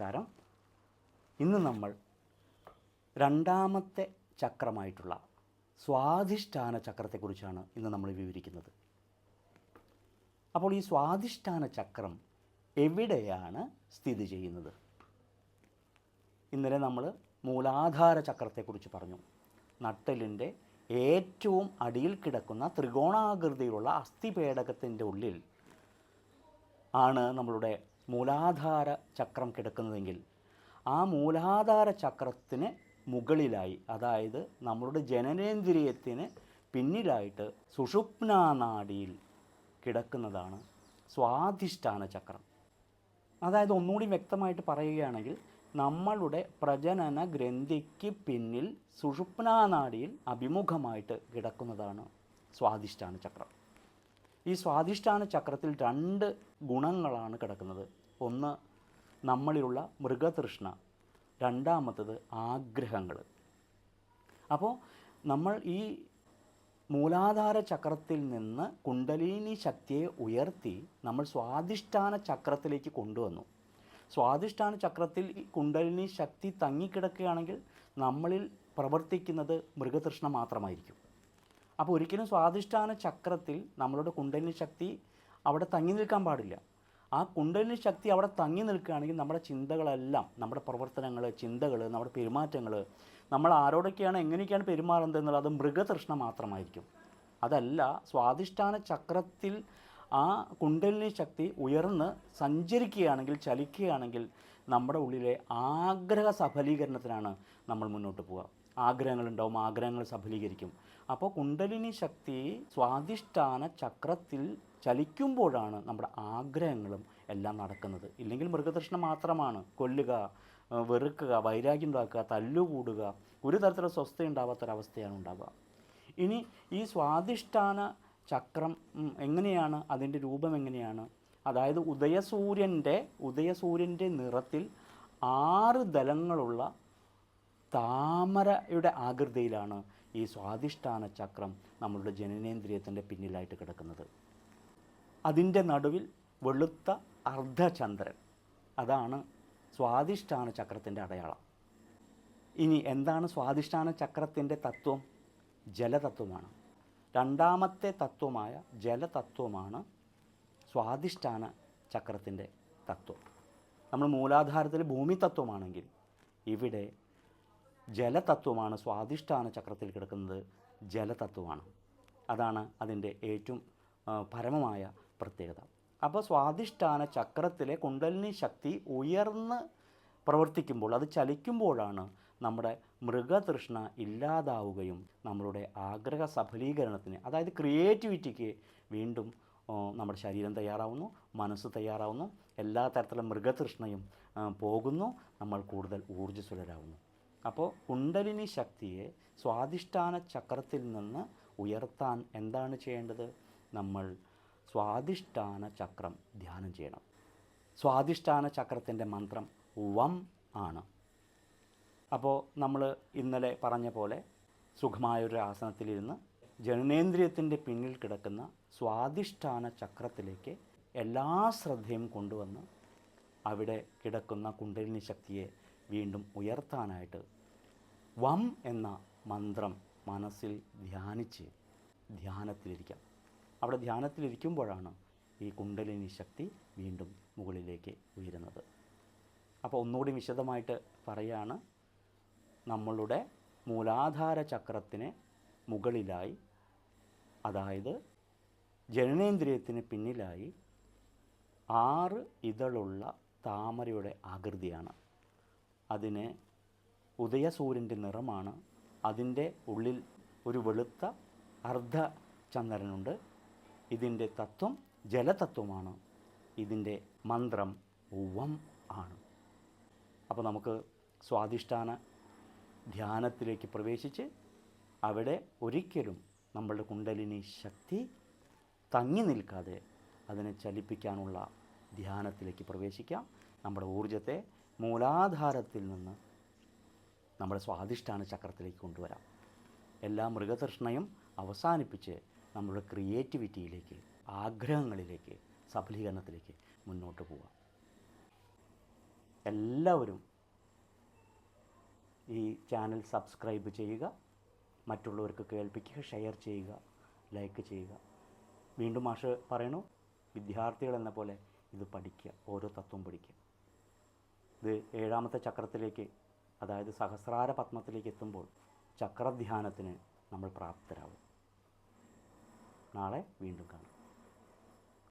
നമസ്കാരം. ഇന്ന് നമ്മൾ രണ്ടാമത്തെ ചക്രമായിട്ടുള്ള സ്വാധിഷ്ഠാന ചക്രത്തെക്കുറിച്ചാണ് ഇന്ന് നമ്മൾ വിവരിക്കുന്നത്. അപ്പോൾ ഈ സ്വാധിഷ്ഠാന ചക്രം എവിടെയാണ് സ്ഥിതി ചെയ്യുന്നത്? ഇന്നലെ നമ്മൾ മൂലാധാര ചക്രത്തെക്കുറിച്ച് പറഞ്ഞു. നട്ടെല്ലിൻ്റെ ഏറ്റവും അടിയിൽ കിടക്കുന്ന ത്രികോണാകൃതിയിലുള്ള അസ്ഥിപേടകത്തിൻ്റെ ഉള്ളിൽ ആണ് നമ്മളുടെ മൂലാധാര ചക്രം കിടക്കുന്നതെങ്കിൽ ആ മൂലാധാര ചക്രത്തിന് മുകളിലായി, അതായത് നമ്മളുടെ ജനനേന്ദ്രിയത്തിന് പിന്നിലായിട്ട് സുഷുപ്നാനാഡിയിൽ കിടക്കുന്നതാണ് സ്വാധിഷ്ഠാന ചക്രം. അതായത് ഒന്നുകൂടി വ്യക്തമായിട്ട് പറയുകയാണെങ്കിൽ നമ്മളുടെ പ്രജനന ഗ്രന്ഥിക്ക് പിന്നിൽ സുഷുപ്നാനാഡിയിൽ അഭിമുഖമായിട്ട് കിടക്കുന്നതാണ് സ്വാധിഷ്ഠാന ചക്രം. ഈ സ്വാധിഷ്ഠാന ചക്രത്തിൽ രണ്ട് ഗുണങ്ങളാണ് കിടക്കുന്നത്. ഒന്ന് നമ്മളിലുള്ള മൃഗതൃഷ്ണ, രണ്ടാമത്തത് ആഗ്രഹങ്ങൾ. അപ്പോൾ നമ്മൾ ഈ മൂലാധാര ചക്രത്തിൽ നിന്ന് കുണ്ടലിനി ശക്തിയെ ഉയർത്തി നമ്മൾ സ്വാധിഷ്ഠാന ചക്രത്തിലേക്ക് കൊണ്ടുവന്നു. സ്വാധിഷ്ഠാന ചക്രത്തിൽ ഈ കുണ്ടലിനി ശക്തി തങ്ങിക്കിടക്കുകയാണെങ്കിൽ നമ്മളിൽ പ്രവർത്തിക്കുന്നത് മൃഗതൃഷ്ണ മാത്രമായിരിക്കും. അപ്പോൾ ഒരിക്കലും സ്വാധിഷ്ഠാന ചക്രത്തിൽ നമ്മളുടെ കുണ്ടലിനി ശക്തി അവിടെ തങ്ങി നിൽക്കാൻ പാടില്ല. ആ കുണ്ടലിനി ശക്തി അവിടെ തങ്ങി നിൽക്കുകയാണെങ്കിൽ നമ്മുടെ ചിന്തകളെല്ലാം, നമ്മുടെ പ്രവർത്തനങ്ങൾ, ചിന്തകൾ, നമ്മുടെ പെരുമാറ്റങ്ങൾ, നമ്മൾ ആരോടൊക്കെയാണ് എങ്ങനെയൊക്കെയാണ് പെരുമാറുന്നത് എന്നുള്ളത് അത് മൃഗതൃഷ്ണ മാത്രമായിരിക്കും. അതല്ല, സ്വാധിഷ്ഠാന ചക്രത്തിൽ ആ കുണ്ടലിനി ശക്തി ഉയർന്ന് സഞ്ചരിക്കുകയാണെങ്കിൽ, ചലിക്കുകയാണെങ്കിൽ നമ്മുടെ ഉള്ളിലെ ആഗ്രഹ സഫലീകരണത്തിനാണ് നമ്മൾ മുന്നോട്ട് പോവുക. ആഗ്രഹങ്ങളുണ്ടാവും, ആഗ്രഹങ്ങൾ സഫലീകരിക്കും. അപ്പോൾ കുണ്ടലിനി ശക്തി സ്വാധിഷ്ഠാന ചക്രത്തിൽ ചലിക്കുമ്പോഴാണ് നമ്മുടെ ആഗ്രഹങ്ങളും എല്ലാം നടക്കുന്നത്. ഇല്ലെങ്കിൽ മൃഗതൃഷ്ണ മാത്രമാണ്. കൊല്ലുക, വെറുക്കുക, വൈരാഗ്യം ഉണ്ടാക്കുക, തല്ലുകൂടുക, ഒരു തരത്തിലുള്ള സ്വസ്ഥത ഉണ്ടാവാത്തൊരവസ്ഥയാണ് ഉണ്ടാവുക. ഇനി ഈ സ്വാധിഷ്ഠാന ചക്രം എങ്ങനെയാണ്, അതിൻ്റെ രൂപം എങ്ങനെയാണ്? അതായത് ഉദയസൂര്യൻ്റെ നിറത്തിൽ 6 ദലങ്ങളുള്ള താമരയുടെ ആകൃതിയിലാണ് ഈ സ്വാധിഷ്ഠാന ചക്രം നമ്മളുടെ ജനനേന്ദ്രിയത്തിൻ്റെ പിന്നിലായിട്ട് കിടക്കുന്നത്. അതിൻ്റെ നടുവിൽ വെളുത്ത അർദ്ധചന്ദ്രൻ, അതാണ് സ്വാധിഷ്ഠാന ചക്രത്തിൻ്റെ അടയാളം. ഇനി എന്താണ് സ്വാധിഷ്ഠാന ചക്രത്തിൻ്റെ തത്വം? ജലതത്വമാണ്. രണ്ടാമത്തെ തത്വമായ ജലതത്വമാണ് സ്വാധിഷ്ഠാന ചക്രത്തിൻ്റെ തത്വം. നമ്മൾ മൂലാധാരത്തിൽ ഭൂമി തത്വമാണെങ്കിൽ ഇവിടെ ജലതത്വമാണ് സ്വാധിഷ്ഠാന ചക്രത്തിൽ കിടക്കുന്നത്. ജലതത്വമാണ്. അതാണ് അതിൻ്റെ ഏറ്റവും പരമമായ പ്രത്യേകത. അപ്പോൾ സ്വാധിഷ്ഠാന ചക്രത്തിലെ കുണ്ടലിനി ശക്തി ഉയർന്ന് പ്രവർത്തിക്കുമ്പോൾ, അത് ചലിക്കുമ്പോഴാണ് നമ്മുടെ മൃഗതൃഷ്ണ ഇല്ലാതാവുകയും നമ്മളുടെ ആഗ്രഹ സഫലീകരണത്തിന്, അതായത് ക്രിയേറ്റിവിറ്റിക്ക് വീണ്ടും നമ്മുടെ ശരീരം തയ്യാറാവുന്നു, മനസ്സ് തയ്യാറാവുന്നു, എല്ലാ തരത്തിലുള്ള മൃഗതൃഷ്ണയും പോകുന്നു, നമ്മൾ കൂടുതൽ ഊർജ്ജസ്വലരാകുന്നു. അപ്പോൾ കുണ്ടലിനി ശക്തിയെ സ്വാധിഷ്ഠാന ചക്രത്തിൽ നിന്ന് ഉയർത്താൻ എന്താണ് ചെയ്യേണ്ടത്? നമ്മൾ സ്വാധിഷ്ഠാന ചക്രം ധ്യാനം ചെയ്യണം. സ്വാധിഷ്ഠാന ചക്രത്തിൻ്റെ മന്ത്രം വം ആണ്. അപ്പോൾ നമ്മൾ ഇന്നലെ പറഞ്ഞ പോലെ സുഖമായൊരു ആസനത്തിലിരുന്ന് ജനനേന്ദ്രിയത്തിൻ്റെ പിന്നിൽ കിടക്കുന്ന സ്വാധിഷ്ഠാന ചക്രത്തിലേക്ക് എല്ലാ ശ്രദ്ധയും കൊണ്ടുവന്ന് അവിടെ കിടക്കുന്ന കുണ്ടലിനി ശക്തിയെ വീണ്ടും ഉയർത്താനായിട്ട് വം എന്ന മന്ത്രം മനസ്സിൽ ധ്യാനിച്ച് ധ്യാനത്തിലിരിക്കാം. അവിടെ ധ്യാനത്തിലിരിക്കുമ്പോഴാണ് ഈ കുണ്ടലിനി ശക്തി വീണ്ടും മുകളിലേക്ക് ഉയരുന്നത്. അപ്പോൾ ഒന്നുകൂടി വിശദമായിട്ട് പറയുകയാണ്. നമ്മളുടെ മൂലാധാര ചക്രത്തിന് മുകളിലായി, അതായത് ജനനേന്ദ്രിയത്തിന് പിന്നിലായി 6 ഇതളുള്ള താമരയുടെ ആകൃതിയാണ്. അതിന് ഉദയസൂര്യൻ്റെ നിറമാണ്. അതിൻ്റെ ഉള്ളിൽ ഒരു വെളുത്ത അർദ്ധചന്ദ്രനുണ്ട്. ഇതിൻ്റെ തത്വം ജലതത്വമാണ്. ഇതിൻ്റെ മന്ത്രം വം ആണ്. അപ്പോൾ നമുക്ക് സ്വാധിഷ്ഠാന ധ്യാനത്തിലേക്ക് പ്രവേശിച്ച് അവിടെ ഒരിക്കലും നമ്മളുടെ കുണ്ടലിനി ശക്തി തങ്ങി നിൽക്കാതെ അതിനെ ചലിപ്പിക്കാനുള്ള ധ്യാനത്തിലേക്ക് പ്രവേശിക്കാം. നമ്മുടെ ഊർജ്ജത്തെ മൂലാധാരത്തിൽ നിന്ന് നമ്മുടെ സ്വാധിഷ്ഠാന ചക്രത്തിലേക്ക് കൊണ്ടുവരാം. എല്ലാ മൃഗതൃഷ്ണയും അവസാനിപ്പിച്ച് നമ്മുടെ ക്രിയേറ്റിവിറ്റിയിലേക്ക്, ആഗ്രഹങ്ങളിലേക്ക്, സഫലീകരണത്തിലേക്ക് മുന്നോട്ട് പോവാം. എല്ലാവരും ഈ ചാനൽ സബ്സ്ക്രൈബ് ചെയ്യുക, മറ്റുള്ളവർക്ക് കേൾപ്പിക്കുക, ഷെയർ ചെയ്യുക, ലൈക്ക് ചെയ്യുക. വീണ്ടും മാഷ് പറയണു, വിദ്യാർത്ഥികൾ എന്ന പോലെ ഇത് പഠിക്കുക, ഓരോ തത്വം പഠിക്കുക. ഇത് 7ാമത്തെ ചക്രത്തിലേക്ക്, അതായത് സഹസ്രാര പത്മത്തിലേക്ക് എത്തുമ്പോൾ ചക്രധ്യാനത്തിന് നമ്മൾ പ്രാപ്തരാകും. നാളെ വീണ്ടും കാണാം.